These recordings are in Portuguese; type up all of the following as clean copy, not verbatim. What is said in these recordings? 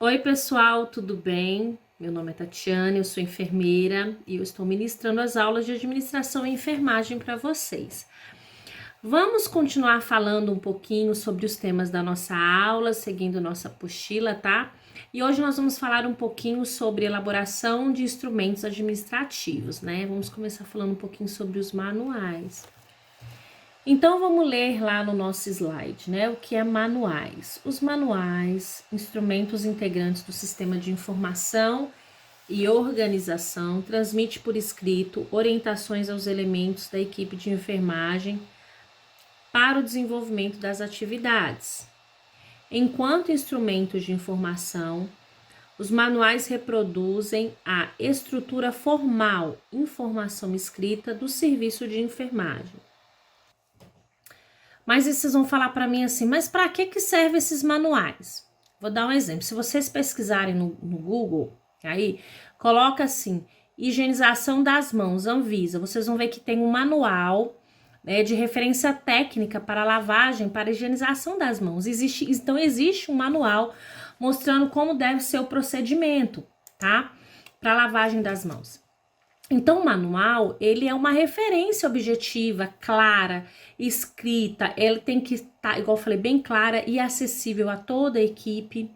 Oi, pessoal, tudo bem? Meu nome é Tatiane, eu sou enfermeira e eu estou ministrando as aulas de administração e enfermagem para vocês. Vamos continuar falando um pouquinho sobre os temas da nossa aula, seguindo nossa apostila, tá? E hoje nós vamos falar um pouquinho sobre elaboração de instrumentos administrativos, né? Vamos começar falando um pouquinho sobre os manuais. Então, vamos ler lá no nosso slide, né? O que é manuais? Os manuais, instrumentos integrantes do sistema de informação e organização, transmite por escrito orientações aos elementos da equipe de enfermagem para o desenvolvimento das atividades. Enquanto instrumentos de informação, os manuais reproduzem a estrutura formal, informação escrita do serviço de enfermagem. Mas vocês vão falar para mim assim, mas para que servem esses manuais? Vou dar um exemplo. Se vocês pesquisarem no Google, aí coloca assim, higienização das mãos, Anvisa. Vocês vão ver que tem um manual, né, de referência técnica para lavagem, para higienização das mãos. Então existe um manual mostrando como deve ser o procedimento, tá? Para lavagem das mãos. Então, o manual, ele é uma referência objetiva, clara, escrita, ele tem que estar, igual eu falei, bem clara e acessível a toda a equipe,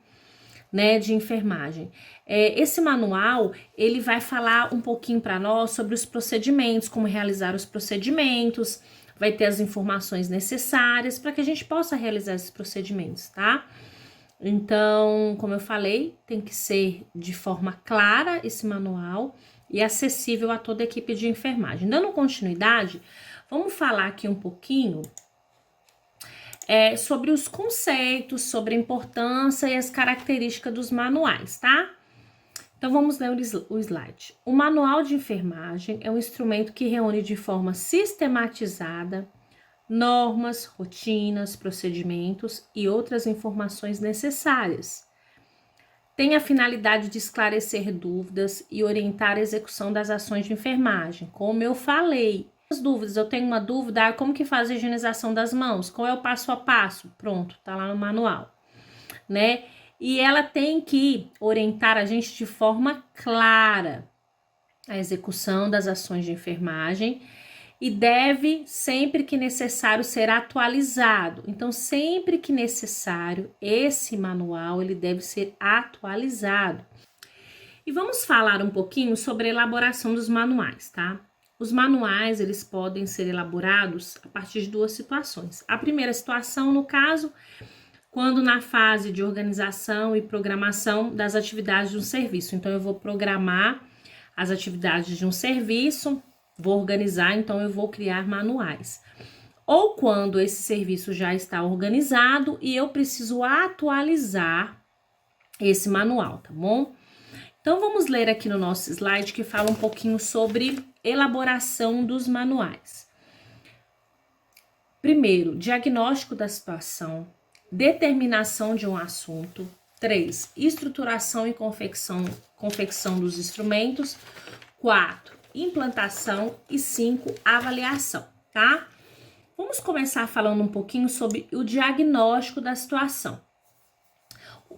né, de enfermagem. Esse manual, ele vai falar um pouquinho para nós sobre os procedimentos, como realizar os procedimentos, vai ter as informações necessárias para que a gente possa realizar esses procedimentos, tá? Então, como eu falei, tem que ser de forma clara esse manual e acessível a toda a equipe de enfermagem. Dando continuidade, vamos falar aqui um pouquinho sobre os conceitos, sobre a importância e as características dos manuais, tá? Então, vamos ler o slide. O manual de enfermagem é um instrumento que reúne de forma sistematizada normas, rotinas, procedimentos e outras informações necessárias. Tem a finalidade de esclarecer dúvidas e orientar a execução das ações de enfermagem. Como eu falei, as dúvidas, eu tenho uma dúvida, como que faz a higienização das mãos? Qual é o passo a passo? Pronto, tá lá no manual, né? E ela tem que orientar a gente de forma clara a execução das ações de enfermagem e deve, sempre que necessário, ser atualizado. Então, sempre que necessário, esse manual ele deve ser atualizado. E vamos falar um pouquinho sobre a elaboração dos manuais, tá? Os manuais, eles podem ser elaborados a partir de duas situações. A primeira situação, no caso, quando na fase de organização e programação das atividades de um serviço. Então, eu vou programar as atividades de um serviço, vou organizar, então eu vou criar manuais. Ou quando esse serviço já está organizado e eu preciso atualizar esse manual, tá bom? Então vamos ler aqui no nosso slide que fala um pouquinho sobre elaboração dos manuais. Primeiro, diagnóstico da situação, determinação de um assunto. 3, estruturação e confecção dos instrumentos. 4, implantação e 5, avaliação, tá? Vamos começar falando um pouquinho sobre o diagnóstico da situação.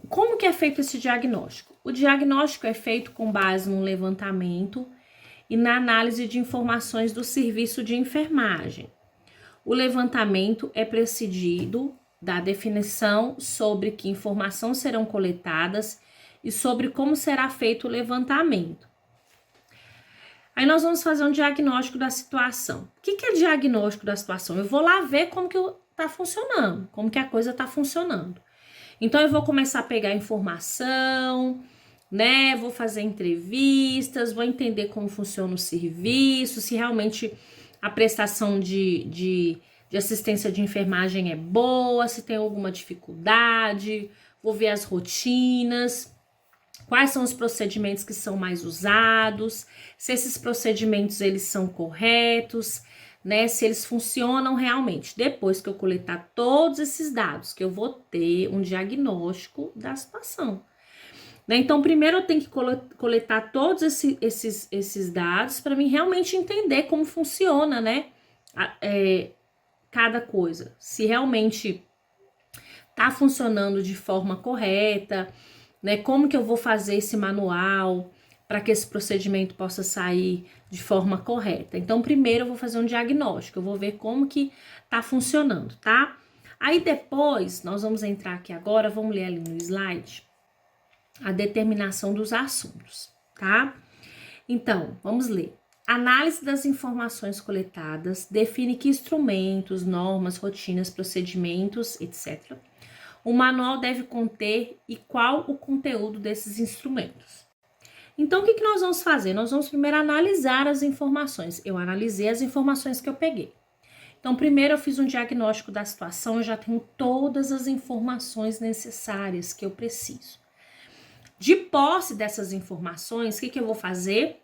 Como que é feito esse diagnóstico? O diagnóstico é feito com base no levantamento e na análise de informações do serviço de enfermagem. O levantamento é precedido da definição sobre que informações serão coletadas e sobre como será feito o levantamento. Aí nós vamos fazer um diagnóstico da situação. O que é diagnóstico da situação? Eu vou lá ver como que tá funcionando, como que a coisa tá funcionando. Então eu vou começar a pegar informação, né? Vou fazer entrevistas, vou entender como funciona o serviço, se realmente a prestação de assistência de enfermagem é boa, se tem alguma dificuldade, vou ver as rotinas. Quais são os procedimentos que são mais usados, se esses procedimentos eles são corretos, né? Se eles funcionam realmente. Depois que eu coletar todos esses dados, que eu vou ter um diagnóstico da situação. Né? Então, primeiro eu tenho que coletar todos esses dados para mim realmente entender como funciona, né? Cada coisa. Se realmente tá funcionando de forma correta, né? Como que eu vou fazer esse manual para que esse procedimento possa sair de forma correta. Então, primeiro eu vou fazer um diagnóstico, eu vou ver como que tá funcionando, tá? Aí depois, nós vamos entrar aqui agora, vamos ler ali no slide, a determinação dos assuntos, tá? Então, vamos ler. Análise das informações coletadas define que instrumentos, normas, rotinas, procedimentos, etc. O manual deve conter e qual o conteúdo desses instrumentos. Então, o que nós vamos fazer? Nós vamos primeiro analisar as informações. Eu analisei as informações que eu peguei. Então, primeiro eu fiz um diagnóstico da situação, eu já tenho todas as informações necessárias que eu preciso. De posse dessas informações, o que eu vou fazer?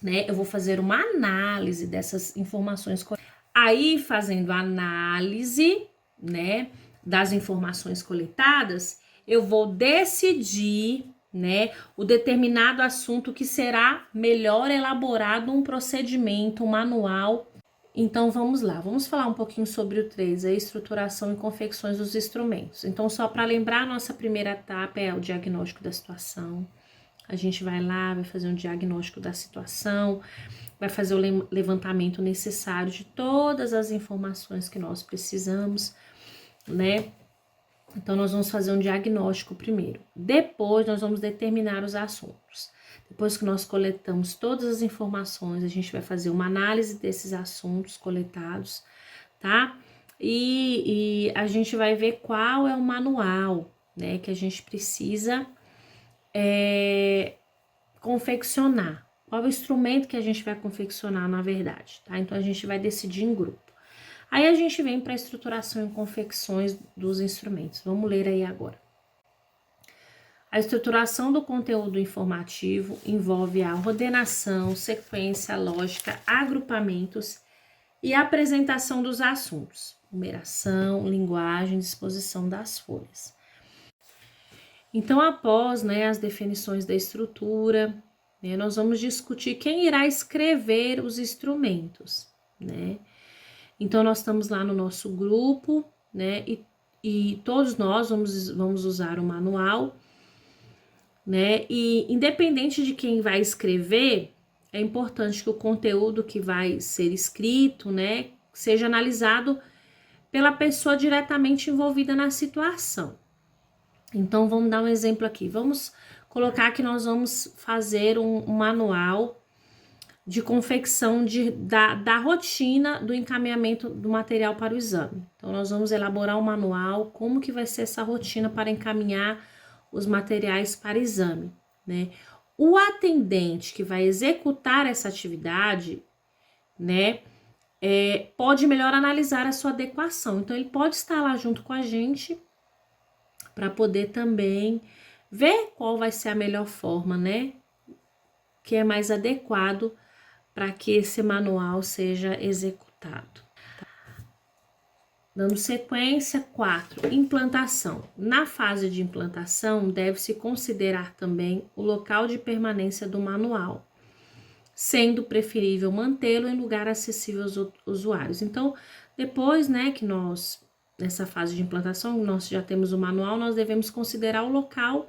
Né? Eu vou fazer uma análise dessas informações. Aí, fazendo a análise, né, das informações coletadas, eu vou decidir, né, o determinado assunto que será melhor elaborado um procedimento, um manual. Então, vamos lá, vamos falar um pouquinho sobre o 3, a estruturação e confecções dos instrumentos. Então, só para lembrar, a nossa primeira etapa é o diagnóstico da situação. A gente vai lá, vai fazer um diagnóstico da situação, vai fazer o levantamento necessário de todas as informações que nós precisamos, né? Então, nós vamos fazer um diagnóstico primeiro. Depois, nós vamos determinar os assuntos. Depois que nós coletamos todas as informações, a gente vai fazer uma análise desses assuntos coletados, tá? E a gente vai ver qual é o manual, né, que a gente precisa confeccionar. Qual é o instrumento que a gente vai confeccionar, na verdade, tá? Então, a gente vai decidir em grupo. Aí a gente vem para a estruturação e confecções dos instrumentos. Vamos ler aí agora. A estruturação do conteúdo informativo envolve a ordenação, sequência, lógica, agrupamentos e apresentação dos assuntos, numeração, linguagem, disposição das folhas. Então, após, né, as definições da estrutura, né, nós vamos discutir quem irá escrever os instrumentos, né? Então, nós estamos lá no nosso grupo, né, e todos nós vamos usar o manual, né, e independente de quem vai escrever, é importante que o conteúdo que vai ser escrito, né, seja analisado pela pessoa diretamente envolvida na situação. Então, vamos dar um exemplo aqui. Vamos colocar que nós vamos fazer um manual de confecção da rotina do encaminhamento do material para o exame. Então, nós vamos elaborar um manual, como que vai ser essa rotina para encaminhar os materiais para exame, né? O atendente que vai executar essa atividade, né, pode melhor analisar a sua adequação. Então, ele pode estar lá junto com a gente para poder também ver qual vai ser a melhor forma, né, que é mais adequado para que esse manual seja executado. Dando sequência, 4, implantação. Na fase de implantação, deve-se considerar também o local de permanência do manual, sendo preferível mantê-lo em lugar acessível aos usuários. Então, depois, né, que nós, nessa fase de implantação, nós já temos o manual, nós devemos considerar o local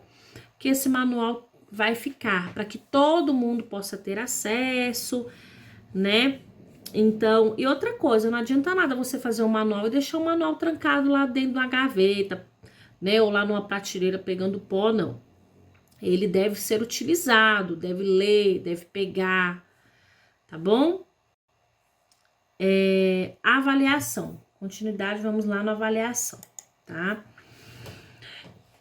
que esse manual vai ficar, para que todo mundo possa ter acesso, né? Então, e outra coisa, não adianta nada você fazer um manual e deixar o manual trancado lá dentro de uma gaveta, né? Ou lá numa prateleira pegando pó, não. Ele deve ser utilizado, deve ler, deve pegar, tá bom? Avaliação. Continuidade, vamos lá na avaliação, tá?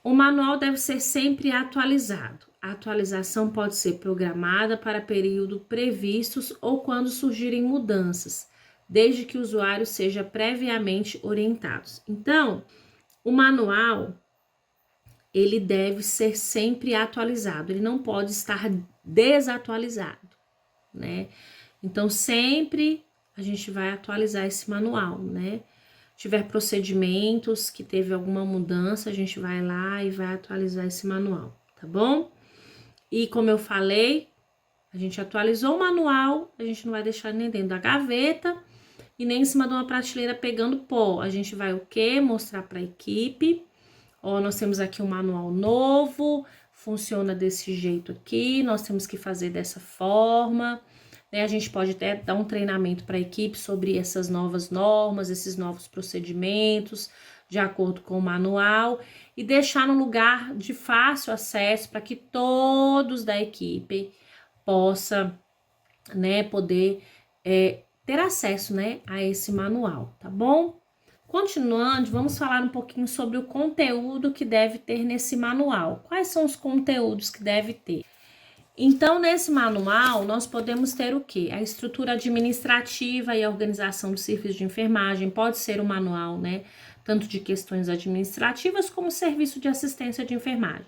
O manual deve ser sempre atualizado. A atualização pode ser programada para período previstos ou quando surgirem mudanças, desde que o usuário seja previamente orientado. Então, o manual, ele deve ser sempre atualizado, ele não pode estar desatualizado, né? Então, sempre a gente vai atualizar esse manual, né? Tiver procedimentos que teve alguma mudança, a gente vai lá e vai atualizar esse manual, tá bom? E como eu falei, a gente atualizou o manual, a gente não vai deixar nem dentro da gaveta e nem em cima de uma prateleira pegando pó. A gente vai o quê? Mostrar para a equipe. Ó, nós temos aqui um manual novo, funciona desse jeito aqui, nós temos que fazer dessa forma, né? A gente pode até dar um treinamento para a equipe sobre essas novas normas, esses novos procedimentos, de acordo com o manual, e deixar no lugar de fácil acesso para que todos da equipe possam, né, poder ter acesso, né, a esse manual, tá bom? Continuando, vamos falar um pouquinho sobre o conteúdo que deve ter nesse manual. Quais são os conteúdos que deve ter? Então, nesse manual, nós podemos ter o quê? A estrutura administrativa e a organização do serviço de enfermagem. Pode ser um manual, né? Tanto de questões administrativas como serviço de assistência de enfermagem.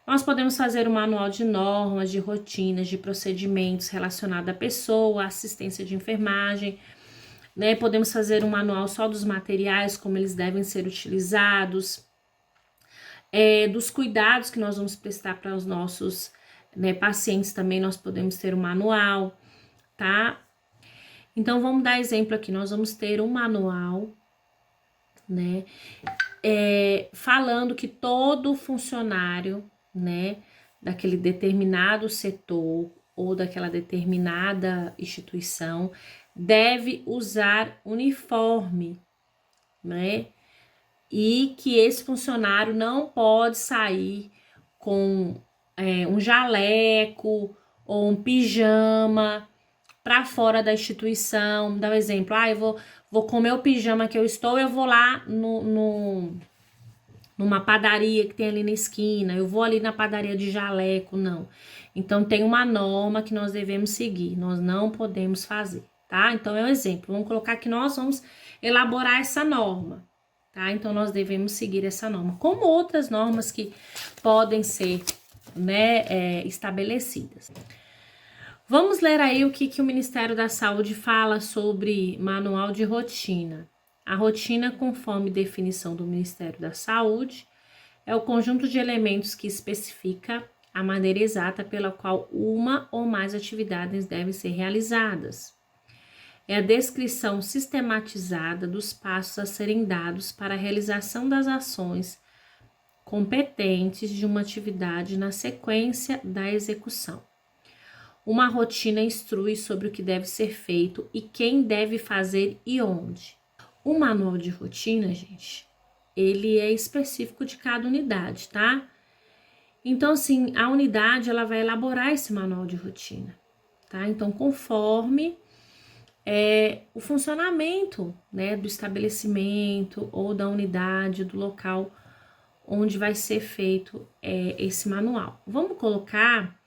Nós podemos fazer um manual de normas, de rotinas, de procedimentos relacionados à pessoa, à assistência de enfermagem, né? Podemos fazer um manual só dos materiais, como eles devem ser utilizados, dos cuidados que nós vamos prestar para os nossos, né, pacientes também. Nós podemos ter um manual, tá? Então, vamos dar exemplo aqui. Nós vamos ter um manual, né, falando que todo funcionário, né, daquele determinado setor ou daquela determinada instituição deve usar uniforme, né? E que esse funcionário não pode sair com um jaleco ou um pijama para fora da instituição. Dá um exemplo, eu vou com o meu pijama que eu vou lá numa padaria que tem ali na esquina, eu vou ali na padaria de jaleco, não. Então, tem uma norma que nós devemos seguir, nós não podemos fazer, tá? Então, é um exemplo, vamos colocar que nós vamos elaborar essa norma, tá? Então, nós devemos seguir essa norma, como outras normas que podem ser, né, estabelecidas. Vamos ler aí o que o Ministério da Saúde fala sobre manual de rotina. A rotina, conforme definição do Ministério da Saúde, é o conjunto de elementos que especifica a maneira exata pela qual uma ou mais atividades devem ser realizadas. É a descrição sistematizada dos passos a serem dados para a realização das ações competentes de uma atividade na sequência da execução. Uma rotina instrui sobre o que deve ser feito e quem deve fazer e onde. O manual de rotina, gente, ele é específico de cada unidade, tá? Então, assim, a unidade, ela vai elaborar esse manual de rotina, tá? Então, conforme o funcionamento, né, do estabelecimento ou da unidade, do local onde vai ser feito esse manual. Vamos colocar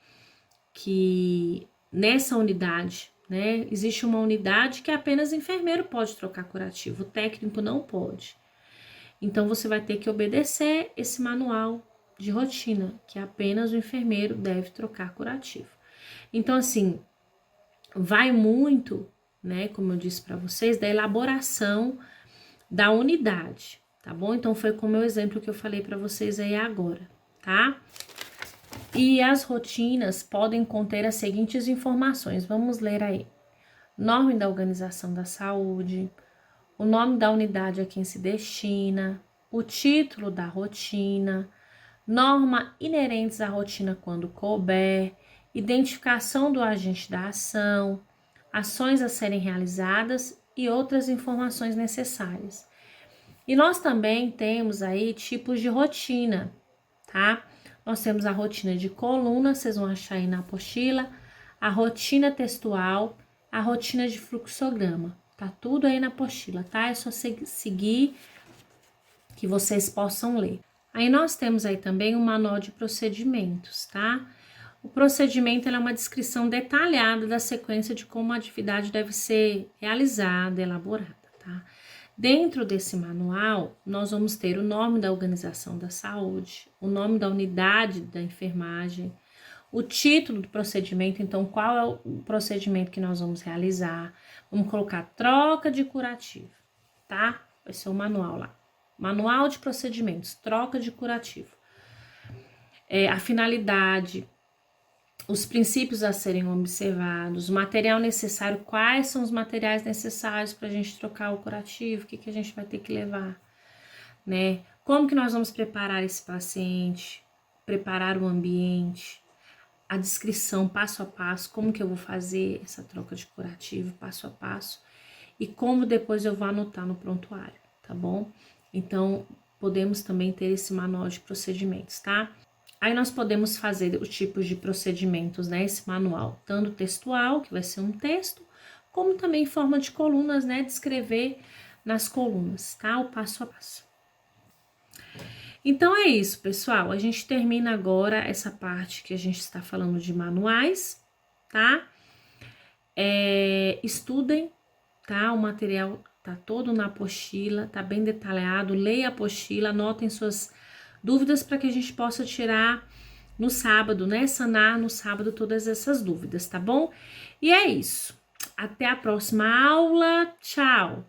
que nessa unidade, né, existe uma unidade que apenas enfermeiro pode trocar curativo, o técnico não pode. Então, você vai ter que obedecer esse manual de rotina, que apenas o enfermeiro deve trocar curativo. Então, assim, vai muito, né, como eu disse para vocês, da elaboração da unidade, tá bom? Então, foi como o exemplo que eu falei para vocês aí agora, tá? E as rotinas podem conter as seguintes informações. Vamos ler aí. Nome da organização da saúde, o nome da unidade a quem se destina, o título da rotina, norma inerentes à rotina quando couber, identificação do agente da ação, ações a serem realizadas e outras informações necessárias. E nós também temos aí tipos de rotina, tá? Nós temos a rotina de coluna, vocês vão achar aí na apostila, a rotina textual, a rotina de fluxograma. Tá tudo aí na apostila, tá? É só seguir que vocês possam ler. Aí nós temos aí também o manual de procedimentos, tá? O procedimento é uma descrição detalhada da sequência de como a atividade deve ser realizada, elaborada, tá? Dentro desse manual, nós vamos ter o nome da organização da saúde, o nome da unidade da enfermagem, o título do procedimento, então qual é o procedimento que nós vamos realizar. Vamos colocar troca de curativo, tá? Vai ser o manual lá. Manual de procedimentos, troca de curativo. A finalidade, os princípios a serem observados, o material necessário, quais são os materiais necessários para a gente trocar o curativo, o que a gente vai ter que levar, né? Como que nós vamos preparar esse paciente, preparar o ambiente, a descrição passo a passo, como que eu vou fazer essa troca de curativo passo a passo e como depois eu vou anotar no prontuário, tá bom? Então, podemos também ter esse manual de procedimentos, tá? Aí nós podemos fazer os tipos de procedimentos, né? Esse manual, tanto textual, que vai ser um texto, como também em forma de colunas, né? De escrever nas colunas, tá? O passo a passo. Então é isso, pessoal. A gente termina agora essa parte que a gente está falando de manuais, tá? Estudem, tá? O material tá todo na apostila, tá bem detalhado. Leia a apostila, anotem suas dúvidas para que a gente possa tirar no sábado, né? Sanar no sábado todas essas dúvidas, tá bom? E é isso. Até a próxima aula. Tchau!